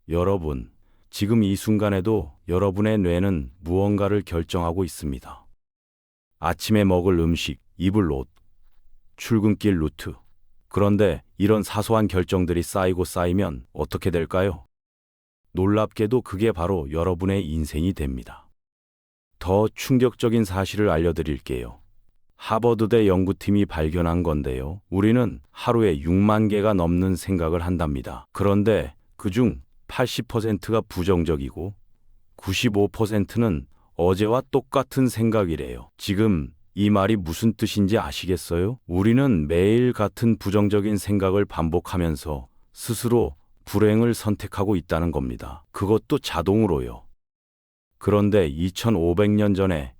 여러분, 지금 이 순간에도 여러분의 뇌는 무언가를 결정하고 있습니다. 아침에 먹을 음식, 입을 옷, 출근길 루트. 그런데 이런 사소한 결정들이 쌓이고 쌓이면 어떻게 될까요? 놀랍게도 그게 바로 여러분의 인생이 됩니다. 더 충격적인 사실을 알려드릴게요. 하버드대 연구팀이 발견한 건데요. 우리는 하루에 6만 개가 넘는 생각을 한답니다. 그런데 그중 80%가 부정적이고 95%는 어제와 똑같은 생각이래요. 지금 이 말이 무슨 뜻인지 아시겠어요? 우리는 매일 같은 부정적인 생각을 반복하면서 스스로 불행을 선택하고 있다는 겁니다. 그것도 자동으로요. 그런데 2500년 전에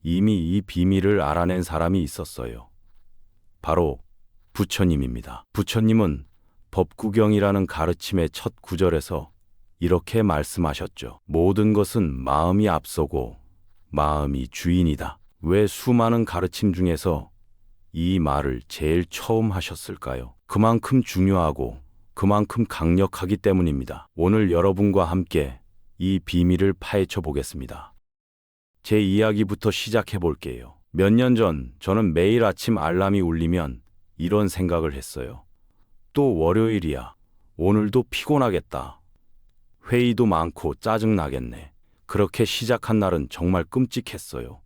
이미 이 비밀을 알아낸 사람이 있었어요. 바로 부처님입니다. 부처님은 법구경이라는 가르침의 첫 구절에서 이렇게 말씀하셨죠. 모든 것은 마음이 앞서고 마음이 주인이다. 왜 수많은 가르침 중에서 이 말을 제일 처음 하셨을까요? 그만큼 중요하고 그만큼 강력하기 때문입니다. 오늘 여러분과 함께 이 비밀을 파헤쳐 보겠습니다. 제 이야기부터 시작해 볼게요. 몇 년 전 저는 매일 아침 알람이 울리면 이런 생각을 했어요. 또 월요일이야. 오늘도 피곤하겠다. 회의도 많고 짜증나겠네. 그렇게 시작한 날은 정말 끔찍했어요.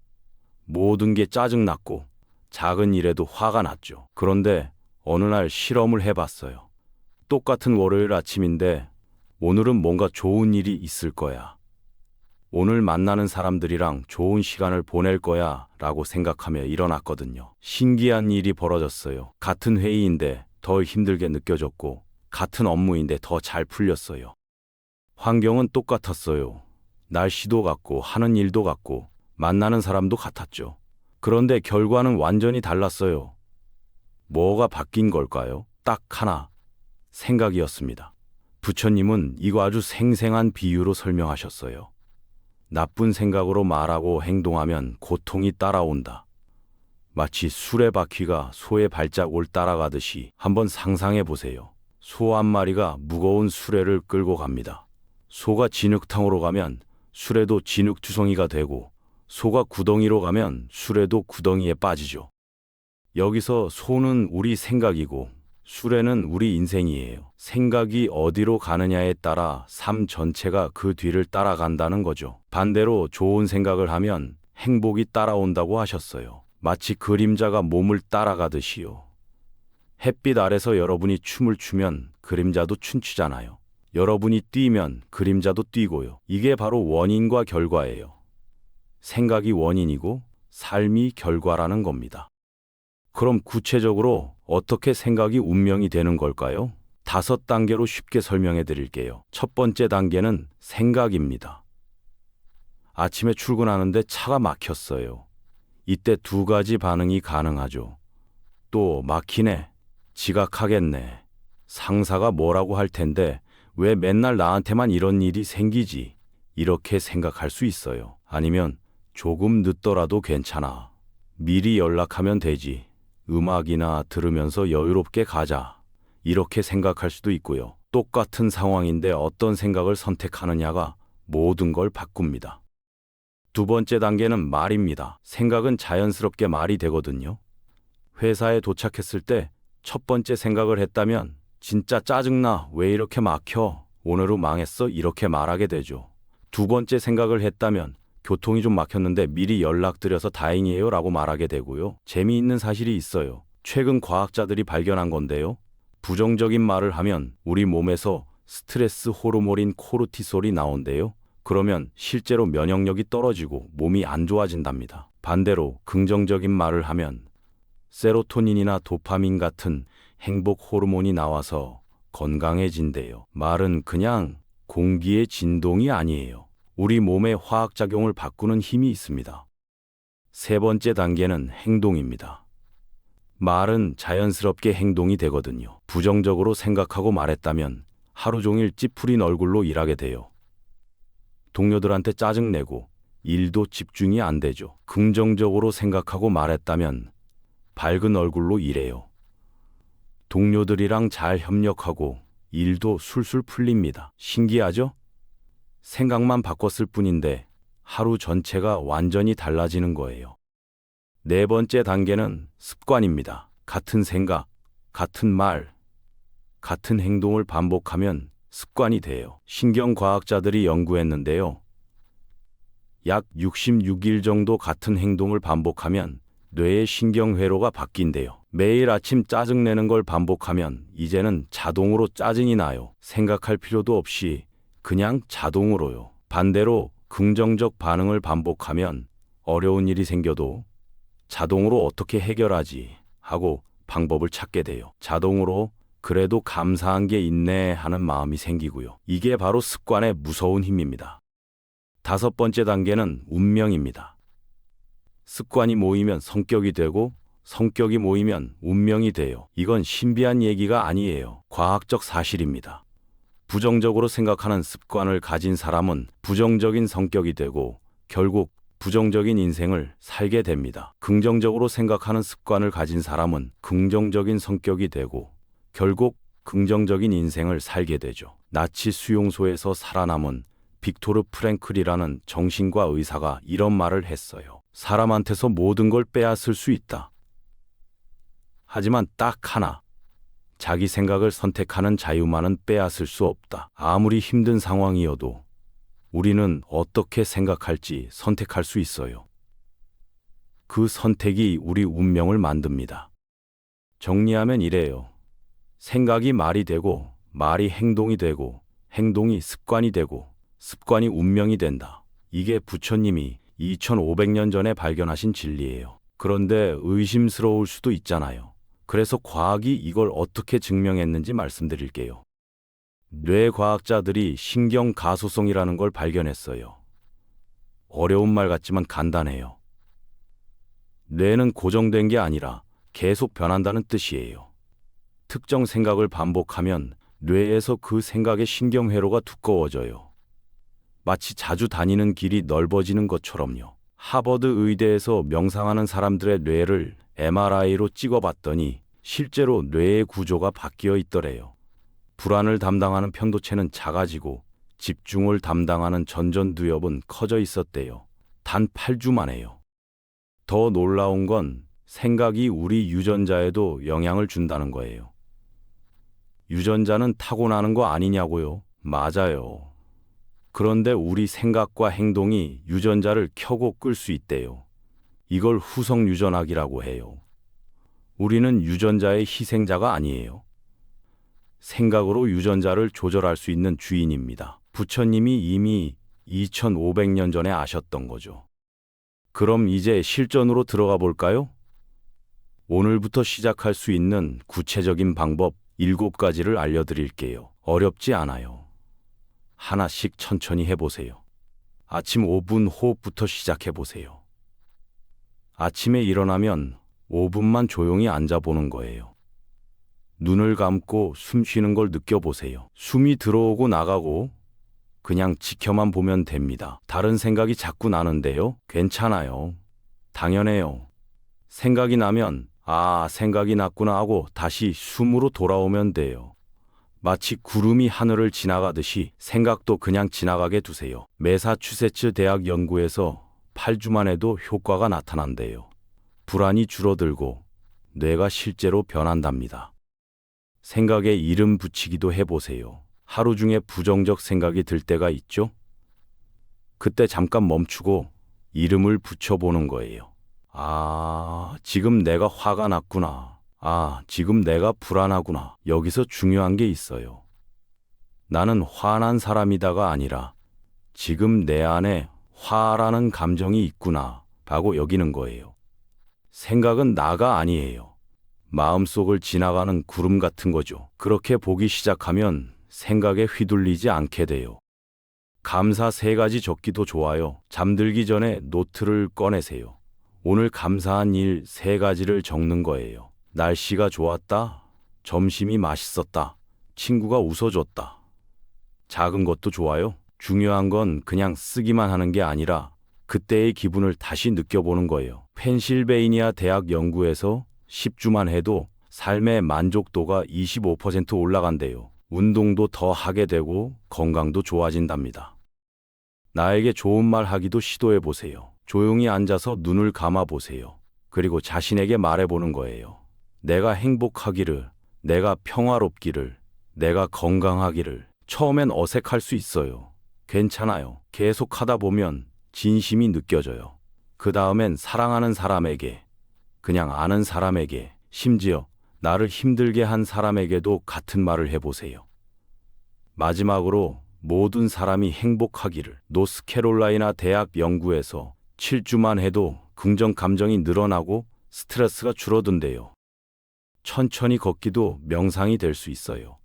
모든 게 짜증났고 작은 일에도 화가 났죠. 그런데 어느 날 실험을 해봤어요. 똑같은 월요일 아침인데 오늘은 뭔가 좋은 일이 있을 거야. 오늘 만나는 사람들이랑 좋은 시간을 보낼 거야 라고 생각하며 일어났거든요. 신기한 일이 벌어졌어요. 같은 회의인데 더 힘들게 느껴졌고 같은 업무인데 더 잘 풀렸어요. 환경은 똑같았어요. 날씨도 같고 하는 일도 같고 만나는 사람도 같았죠. 그런데 결과는 완전히 달랐어요. 뭐가 바뀐 걸까요? 딱 하나, 생각이었습니다. 부처님은 이거 아주 생생한 비유로 설명하셨어요. 나쁜 생각으로 말하고 행동하면 고통이 따라온다. 마치 수레바퀴가 소의 발자국을 따라가듯이 한번 상상해 보세요. 소 한 마리가 무거운 수레를 끌고 갑니다. 소가 진흙탕으로 가면 수레도 진흙투성이가 되고 소가 구덩이로 가면 수레도 구덩이에 빠지죠. 여기서 소는 우리 생각이고 수레는 우리 인생이에요. 생각이 어디로 가느냐에 따라 삶 전체가 그 뒤를 따라간다는 거죠. 반대로 좋은 생각을 하면 행복이 따라온다고 하셨어요. 마치 그림자가 몸을 따라가듯이요. 햇빛 아래서 여러분이 춤을 추면 그림자도 춤추잖아요. 여러분이 뛰면 그림자도 뛰고요. 이게 바로 원인과 결과예요. 생각이 원인이고 삶이 결과라는 겁니다. 그럼 구체적으로 어떻게 생각이 운명이 되는 걸까요? 5단계로 쉽게 설명해 드릴게요. 첫 번째 단계는 생각입니다. 아침에 출근하는데 차가 막혔어요. 이때 2가지 반응이 가능하죠. 또 막히네. 지각하겠네. 상사가 뭐라고 할 텐데 왜 맨날 나한테만 이런 일이 생기지? 이렇게 생각할 수 있어요. 아니면 조금 늦더라도 괜찮아. 미리 연락하면 되지. 음악이나 들으면서 여유롭게 가자. 이렇게 생각할 수도 있고요. 똑같은 상황인데 어떤 생각을 선택하느냐가 모든 걸 바꿉니다. 두 번째 단계는 말입니다. 생각은 자연스럽게 말이 되거든요. 회사에 도착했을 때 첫 번째 생각을 했다면 진짜 짜증나. 왜 이렇게 막혀? 오늘은 망했어. 이렇게 말하게 되죠. 두 번째 생각을 했다면 교통이 좀 막혔는데 미리 연락드려서 다행이에요 라고 말하게 되고요. 재미있는 사실이 있어요. 최근 과학자들이 발견한 건데요. 부정적인 말을 하면 우리 몸에서 스트레스 호르몬인 코르티솔이 나온대요. 그러면 실제로 면역력이 떨어지고 몸이 안 좋아진답니다. 반대로 긍정적인 말을 하면 세로토닌이나 도파민 같은 행복 호르몬이 나와서 건강해진대요. 말은 그냥 공기의 진동이 아니에요. 우리 몸의 화학작용을 바꾸는 힘이 있습니다. 세 번째 단계는 행동입니다. 말은 자연스럽게 행동이 되거든요. 부정적으로 생각하고 말했다면 하루 종일 찌푸린 얼굴로 일하게 돼요. 동료들한테 짜증내고 일도 집중이 안 되죠. 긍정적으로 생각하고 말했다면 밝은 얼굴로 일해요. 동료들이랑 잘 협력하고 일도 술술 풀립니다. 신기하죠? 생각만 바꿨을 뿐인데 하루 전체가 완전히 달라지는 거예요. 네 번째 단계는 습관입니다. 같은 생각, 같은 말, 같은 행동을 반복하면 습관이 돼요. 신경과학자들이 연구했는데요. 약 66일 정도 같은 행동을 반복하면 뇌의 신경회로가 바뀐대요. 매일 아침 짜증내는 걸 반복하면 이제는 자동으로 짜증이 나요. 생각할 필요도 없이 그냥 자동으로요. 반대로 긍정적 반응을 반복하면 어려운 일이 생겨도 자동으로 어떻게 해결하지 하고 방법을 찾게 돼요. 자동으로 그래도 감사한 게 있네 하는 마음이 생기고요. 이게 바로 습관의 무서운 힘입니다. 다섯 번째 단계는 운명입니다. 습관이 모이면 성격이 되고 성격이 모이면 운명이 돼요. 이건 신비한 얘기가 아니에요. 과학적 사실입니다. 부정적으로 생각하는 습관을 가진 사람은 부정적인 성격이 되고 결국 부정적인 인생을 살게 됩니다. 긍정적으로 생각하는 습관을 가진 사람은 긍정적인 성격이 되고 결국 긍정적인 인생을 살게 되죠. 나치 수용소에서 살아남은 빅토르 프랭클이라는 정신과 의사가 이런 말을 했어요. 사람한테서 모든 걸 빼앗을 수 있다. 하지만 딱 하나, 자기 생각을 선택하는 자유만은 빼앗을 수 없다. 아무리 힘든 상황이어도 우리는 어떻게 생각할지 선택할 수 있어요. 그 선택이 우리 운명을 만듭니다. 정리하면 이래요. 생각이 말이 되고, 말이 행동이 되고, 행동이 습관이 되고, 습관이 운명이 된다. 이게 부처님이 2500년 전에 발견하신 진리예요. 그런데 의심스러울 수도 있잖아요. 그래서 과학이 이걸 어떻게 증명했는지 말씀드릴게요. 뇌과학자들이 신경가소성이라는 걸 발견했어요. 어려운 말 같지만 간단해요. 뇌는 고정된 게 아니라 계속 변한다는 뜻이에요. 특정 생각을 반복하면 뇌에서 그 생각의 신경회로가 두꺼워져요. 마치 자주 다니는 길이 넓어지는 것처럼요. 하버드 의대에서 명상하는 사람들의 뇌를 MRI로 찍어봤더니 실제로 뇌의 구조가 바뀌어 있더래요. 불안을 담당하는 편도체는 작아지고 집중을 담당하는 전전두엽은 커져 있었대요. 단 8주 만에요. 더 놀라운 건 생각이 우리 유전자에도 영향을 준다는 거예요. 유전자는 타고나는 거 아니냐고요? 맞아요. 그런데 우리 생각과 행동이 유전자를 켜고 끌 수 있대요. 이걸 후성 유전학이라고 해요. 우리는 유전자의 희생자가 아니에요. 생각으로 유전자를 조절할 수 있는 주인입니다. 부처님이 이미 2500년 전에 아셨던 거죠. 그럼 이제 실전으로 들어가 볼까요? 오늘부터 시작할 수 있는 구체적인 방법 7가지를 알려드릴게요. 어렵지 않아요. 하나씩 천천히 해보세요. 아침 5분 호흡부터 시작해보세요. 아침에 일어나면 5분만 조용히 앉아보는 거예요. 눈을 감고 숨 쉬는 걸 느껴보세요. 숨이 들어오고 나가고 그냥 지켜만 보면 됩니다. 다른 생각이 자꾸 나는데요. 괜찮아요. 당연해요. 생각이 나면 생각이 났구나 하고 다시 숨으로 돌아오면 돼요. 마치 구름이 하늘을 지나가듯이 생각도 그냥 지나가게 두세요. 매사추세츠 대학 연구에서 8주만 해도 효과가 나타난대요. 불안이 줄어들고 뇌가 실제로 변한답니다. 생각에 이름 붙이기도 해보세요. 하루 중에 부정적 생각이 들 때가 있죠? 그때 잠깐 멈추고 이름을 붙여보는 거예요. 지금 내가 화가 났구나. 지금 내가 불안하구나. 여기서 중요한 게 있어요. 나는 화난 사람이다가 아니라 지금 내 안에 화라는 감정이 있구나 라고 여기는 거예요. 생각은 나가 아니에요. 마음속을 지나가는 구름 같은 거죠. 그렇게 보기 시작하면 생각에 휘둘리지 않게 돼요. 감사 3가지 적기도 좋아요. 잠들기 전에 노트를 꺼내세요. 오늘 감사한 일 3가지를 적는 거예요. 날씨가 좋았다. 점심이 맛있었다. 친구가 웃어줬다. 작은 것도 좋아요. 중요한 건 그냥 쓰기만 하는 게 아니라 그때의 기분을 다시 느껴보는 거예요. 펜실베이니아 대학 연구에서 10주만 해도 삶의 만족도가 25% 올라간대요. 운동도 더 하게 되고 건강도 좋아진답니다. 나에게 좋은 말 하기도 시도해 보세요. 조용히 앉아서 눈을 감아 보세요. 그리고 자신에게 말해 보는 거예요. 내가 행복하기를, 내가 평화롭기를, 내가 건강하기를. 처음엔 어색할 수 있어요. 괜찮아요. 계속 하다 보면 진심이 느껴져요. 그 다음엔 사랑하는 사람에게, 그냥 아는 사람에게, 심지어 나를 힘들게 한 사람에게도 같은 말을 해보세요. 마지막으로 모든 사람이 행복하기를. 노스캐롤라이나 대학 연구에서 7주만 해도 긍정 감정이 늘어나고 스트레스가 줄어든대요. 천천히 걷기도 명상이 될 수 있어요.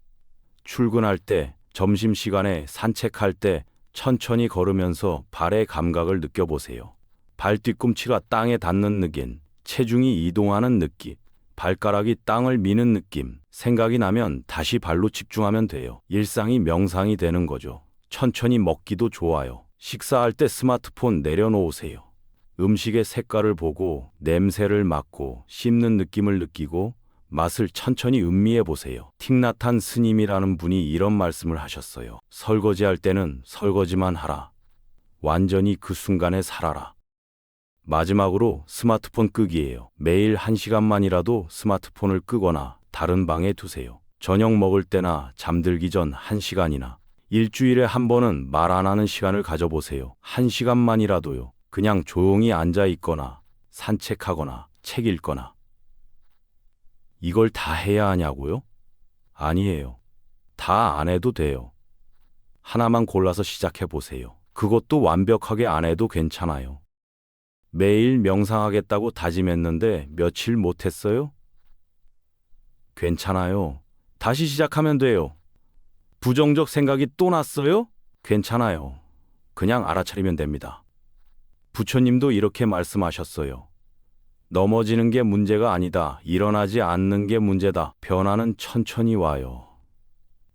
출근할 때, 점심시간에 산책할 때 천천히 걸으면서 발의 감각을 느껴보세요. 발 뒤꿈치가 땅에 닿는 느낌, 체중이 이동하는 느낌, 발가락이 땅을 미는 느낌, 생각이 나면 다시 발로 집중하면 돼요. 일상이 명상이 되는 거죠. 천천히 먹기도 좋아요. 식사할 때 스마트폰 내려놓으세요. 음식의 색깔을 보고 냄새를 맡고 씹는 느낌을 느끼고 맛을 천천히 음미해 보세요. 틱나탄 스님이라는 분이 이런 말씀을 하셨어요. 설거지할 때는 설거지만 하라. 완전히 그 순간에 살아라. 마지막으로 스마트폰 끄기예요. 매일 1시간만이라도 스마트폰을 끄거나 다른 방에 두세요. 저녁 먹을 때나 잠들기 전 1시간이나 일주일에 한 번은 말 안 하는 시간을 가져보세요. 1시간만이라도요. 그냥 조용히 앉아 있거나 산책하거나 책 읽거나. 이걸 다 해야 하냐고요? 아니에요. 다 안 해도 돼요. 하나만 골라서 시작해 보세요. 그것도 완벽하게 안 해도 괜찮아요. 매일 명상하겠다고 다짐했는데 며칠 못했어요? 괜찮아요. 다시 시작하면 돼요. 부정적 생각이 또 났어요? 괜찮아요. 그냥 알아차리면 됩니다. 부처님도 이렇게 말씀하셨어요. 넘어지는 게 문제가 아니다. 일어나지 않는 게 문제다. 변화는 천천히 와요.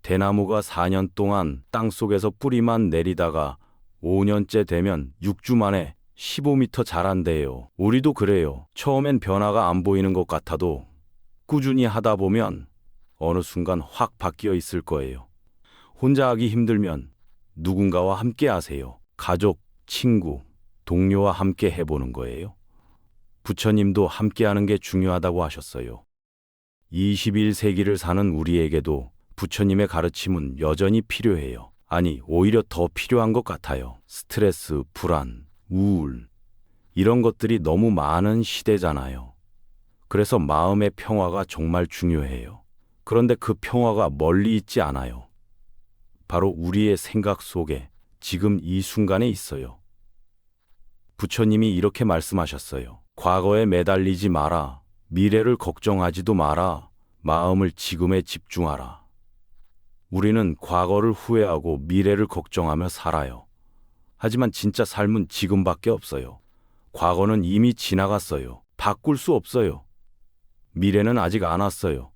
대나무가 4년 동안 땅속에서 뿌리만 내리다가 5년째 되면 6주 만에 15m 자란대요. 우리도 그래요. 처음엔 변화가 안 보이는 것 같아도 꾸준히 하다 보면 어느 순간 확 바뀌어 있을 거예요. 혼자 하기 힘들면 누군가와 함께 하세요. 가족, 친구, 동료와 함께 해보는 거예요. 부처님도 함께하는 게 중요하다고 하셨어요. 21세기를 사는 우리에게도 부처님의 가르침은 여전히 필요해요. 아니, 오히려 더 필요한 것 같아요. 스트레스, 불안, 우울, 이런 것들이 너무 많은 시대잖아요. 그래서 마음의 평화가 정말 중요해요. 그런데 그 평화가 멀리 있지 않아요. 바로 우리의 생각 속에 지금 이 순간에 있어요. 부처님이 이렇게 말씀하셨어요. 과거에 매달리지 마라. 미래를 걱정하지도 마라. 마음을 지금에 집중하라. 우리는 과거를 후회하고 미래를 걱정하며 살아요. 하지만 진짜 삶은 지금밖에 없어요. 과거는 이미 지나갔어요. 바꿀 수 없어요. 미래는 아직 안 왔어요.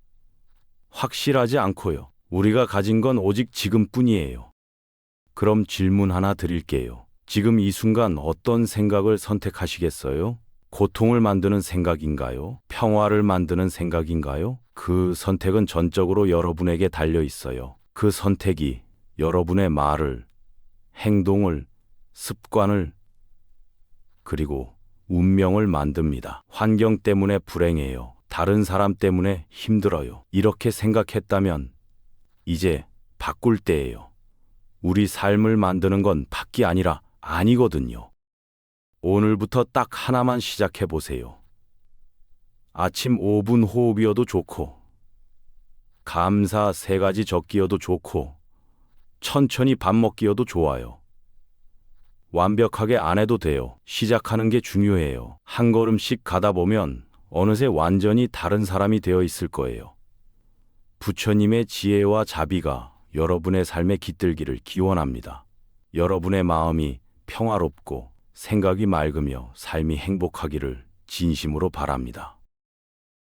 확실하지 않고요. 우리가 가진 건 오직 지금뿐이에요. 그럼 질문 하나 드릴게요. 지금 이 순간 어떤 생각을 선택하시겠어요? 고통을 만드는 생각인가요? 평화를 만드는 생각인가요? 그 선택은 전적으로 여러분에게 달려 있어요. 그 선택이 여러분의 말을, 행동을, 습관을, 그리고 운명을 만듭니다. 환경 때문에 불행해요. 다른 사람 때문에 힘들어요. 이렇게 생각했다면 이제 바꿀 때예요. 우리 삶을 만드는 건 밖이 아니라 아니거든요. 오늘부터 딱 하나만 시작해 보세요. 아침 5분 호흡이어도 좋고, 감사 3가지 적기여도 좋고, 천천히 밥 먹기여도 좋아요. 완벽하게 안 해도 돼요. 시작하는 게 중요해요. 한 걸음씩 가다 보면 어느새 완전히 다른 사람이 되어 있을 거예요. 부처님의 지혜와 자비가 여러분의 삶에 깃들기를 기원합니다. 여러분의 마음이 평화롭고 생각이 맑으며 삶이 행복하기를 진심으로 바랍니다.